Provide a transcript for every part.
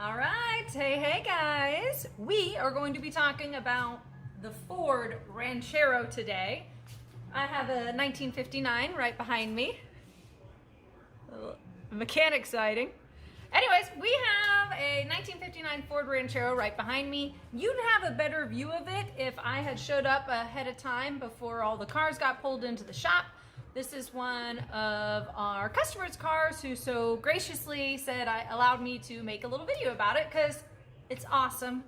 All right, hey guys. We are going to be talking about the Ford Ranchero today. I have a 1959 right behind me. Mechanic sighting. Anyways, we have a 1959 Ford Ranchero right behind me. You'd have a better view of it if I had showed up ahead of time before all the cars got pulled into the shop. This is one of our customers' cars who so graciously said allowed me to make a little video about it because it's awesome.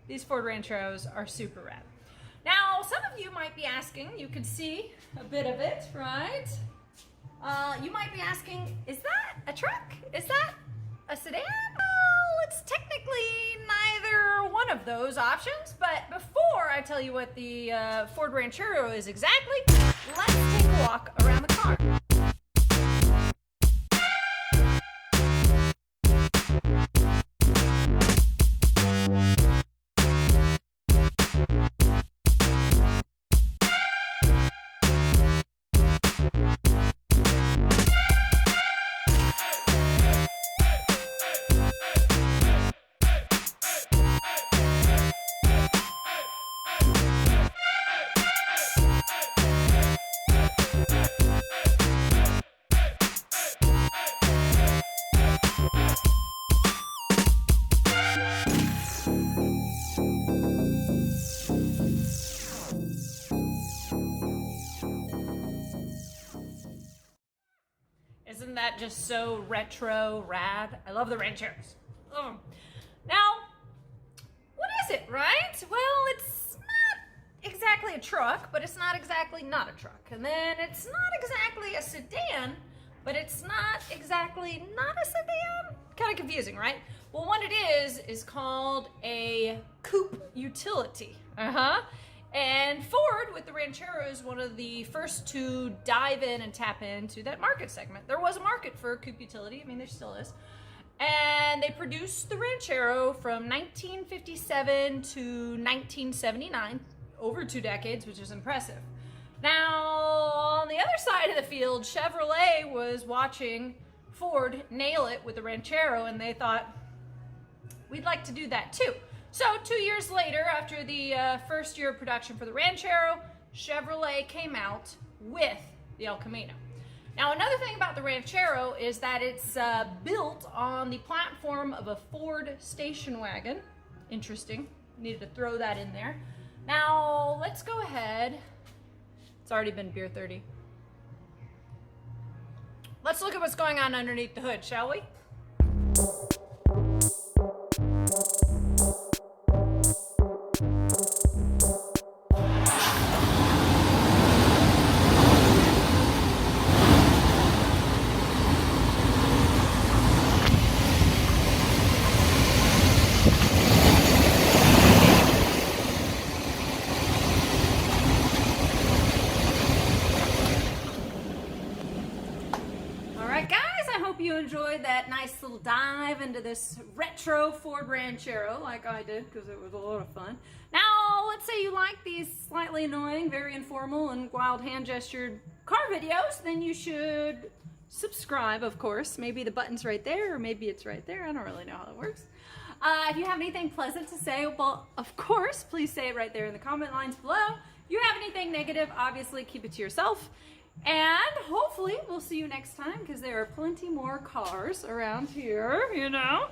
These Ford Rancheros are super rad. Now, some of you might be asking, you could see a bit of it, right? You might be asking, is that a truck? Is that a sedan? Well, it's technically neither one of those options, but before I tell you what the Ford Ranchero is exactly, let's take a walk around the car. Isn't that just so retro rad? I love the Rancheros. Now, what is it, right? Well, it's not exactly a truck, but it's not exactly not a truck. And then it's not exactly a sedan, but it's not exactly not a sedan. Kind of confusing, right? Well, what it is called a coupe utility. And Ford, with the Ranchero, is one of the first to dive in and tap into that market segment. There was a market for a coupe utility. I mean, there still is. And they produced the Ranchero from 1957 to 1979, over 2 decades, which is impressive. Now, on the other side of the field, Chevrolet was watching Ford nail it with the Ranchero, and they thought, we'd like to do that too. So 2 years later, after the first year of production for the Ranchero, Chevrolet came out with the El Camino. Now, another thing about the Ranchero is that it's built on the platform of a Ford station wagon. Interesting. Needed to throw that in there. Now, let's go ahead. It's already been beer 30. Let's look at what's going on underneath the hood, shall we? Hope you enjoyed that nice little dive into this retro Ford Ranchero like I did, because it was a lot of fun. Now, let's say you like these slightly annoying, very informal and wild hand gestured car videos, then you should subscribe, of course. Maybe the button's right there, or maybe it's right there. I don't really know how it works. If you have anything pleasant to say, well, of course, please say it right there in the comment lines below. If you have anything negative, obviously keep it to yourself. And hopefully we'll see you next time, because there are plenty more cars around here, you know.